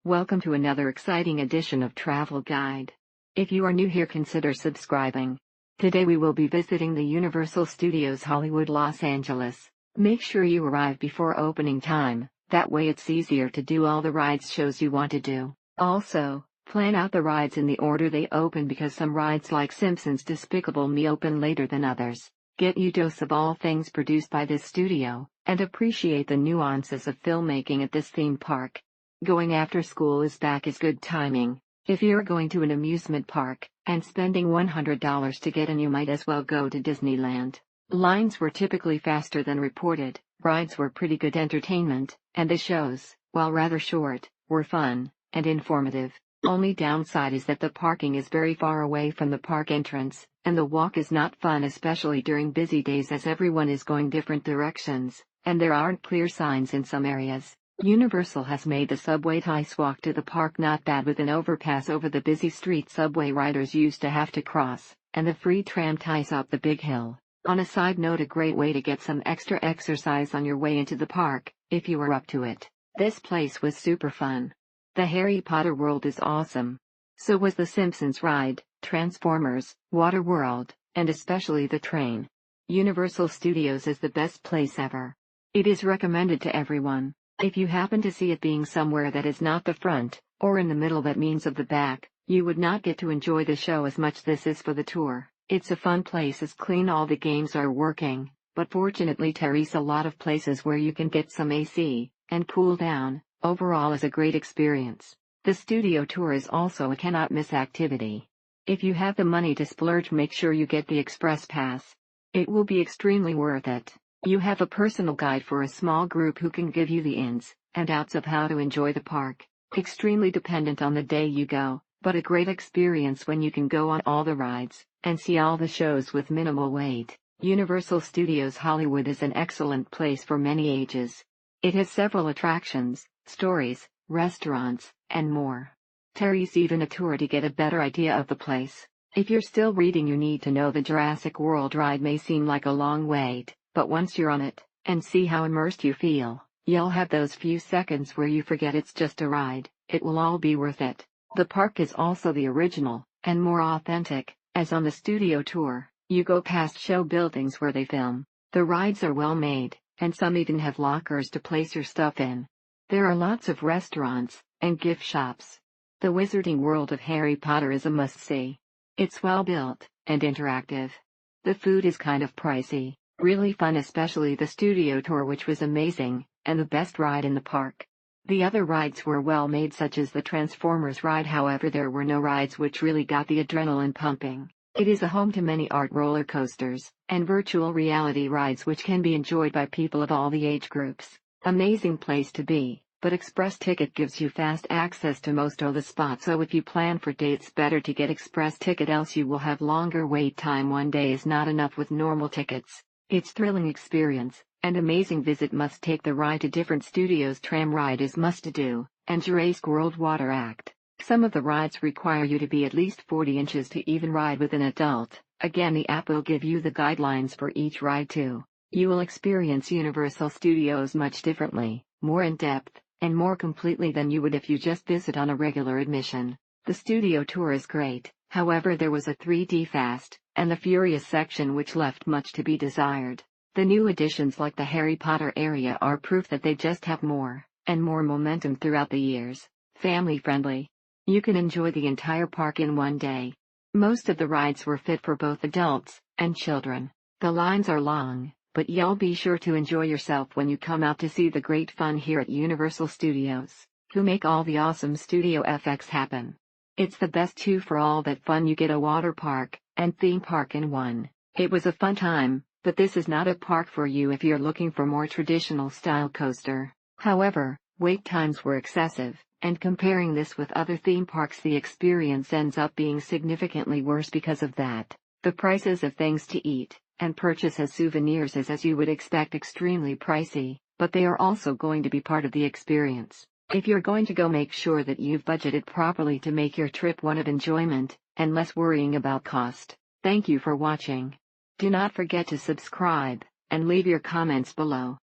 Welcome to another exciting edition of Travel Guide. If you are new here, consider subscribing. Today we will be visiting the Universal Studios Hollywood, Los Angeles. Make sure you arrive before opening time, that way it's easier to do all the rides shows you want to do. Also, plan out the rides in the order they open because some rides like Simpsons Despicable Me open later than others. Get your dose of all things produced by this studio, and appreciate the nuances of filmmaking at this theme park. Going after school is back is good timing. If you're going to an amusement park, and spending $100 to get in, you might as well go to Disneyland. Lines were typically faster than reported, rides were pretty good entertainment, and the shows, while rather short, were fun and informative. Only downside is that the parking is very far away from the park entrance, and the walk is not fun, especially during busy days as everyone is going different directions, and there aren't clear signs in some areas. Universal has made the subway ice walk to the park not bad, with an overpass over the busy street subway riders used to have to cross, and the free tram ties up the big hill. On a side note, a great way to get some extra exercise on your way into the park, if you are up to it. This place was super fun. The Harry Potter world is awesome. So was the Simpsons ride, Transformers, Water World, and especially the train. Universal Studios is the best place ever. It is recommended to everyone. If you happen to see it being somewhere that is not the front, or in the middle, that means of the back, you would not get to enjoy the show as much. This is for the tour. It's a fun place, is clean, all the games are working, but fortunately there's a lot of places where you can get some AC, and cool down. Overall is a great experience. The studio tour is also a cannot miss activity. If you have the money to splurge, make sure you get the express pass. It will be extremely worth it. You have a personal guide for a small group who can give you the ins and outs of how to enjoy the park. Extremely dependent on the day you go, but a great experience when you can go on all the rides and see all the shows with minimal wait. Universal Studios Hollywood is an excellent place for many ages. It has several attractions, stories, restaurants, and more. There's even a tour to get a better idea of the place. If you're still reading, you need to know the Jurassic World ride may seem like a long wait, but once you're on it, and see how immersed you feel, you'll have those few seconds where you forget it's just a ride. It will all be worth it. The park is also the original, and more authentic, as on the studio tour, you go past show buildings where they film. The rides are well made, and some even have lockers to place your stuff in. There are lots of restaurants, and gift shops. The Wizarding World of Harry Potter is a must-see. It's well built, and interactive. The food is kind of pricey. Really fun, especially the studio tour, which was amazing, and the best ride in the park. The other rides were well made, such as the Transformers ride, however there were no rides which really got the adrenaline pumping. It is a home to many art roller coasters, and virtual reality rides which can be enjoyed by people of all the age groups. Amazing place to be, but express ticket gives you fast access to most of the spots, so if you plan for dates, better to get express ticket, else you will have longer wait time. One day is not enough with normal tickets. It's thrilling experience, and amazing visit. Must take the ride to different studios. Tram ride is must-do, and Jurassic World Water Act. Some of the rides require you to be at least 40 inches to even ride with an adult. Again, the app will give you the guidelines for each ride too. You will experience Universal Studios much differently, more in depth, and more completely than you would if you just visit on a regular admission. The studio tour is great, however there was a 3D Fast and the Furious section which left much to be desired. The new additions like the Harry Potter area are proof that they just have more and more momentum throughout the years. Family friendly. You can enjoy the entire park in one day. Most of the rides were fit for both adults and children. The lines are long, but you'll be sure to enjoy yourself when you come out to see the great fun here at Universal Studios, who make all the awesome studio FX happen. It's the best too. For all that fun, you get a water park and theme park in one. It was a fun time, but this is not a park for you if you're looking for more traditional style coaster. However, wait times were excessive, and comparing this with other theme parks, the experience ends up being significantly worse because of that. The prices of things to eat and purchase as souvenirs is, as you would expect, extremely pricey, but they are also going to be part of the experience. If you're going to go, make sure that you've budgeted properly to make your trip one of enjoyment and less worrying about cost. Thank you for watching. Do not forget to subscribe and leave your comments below.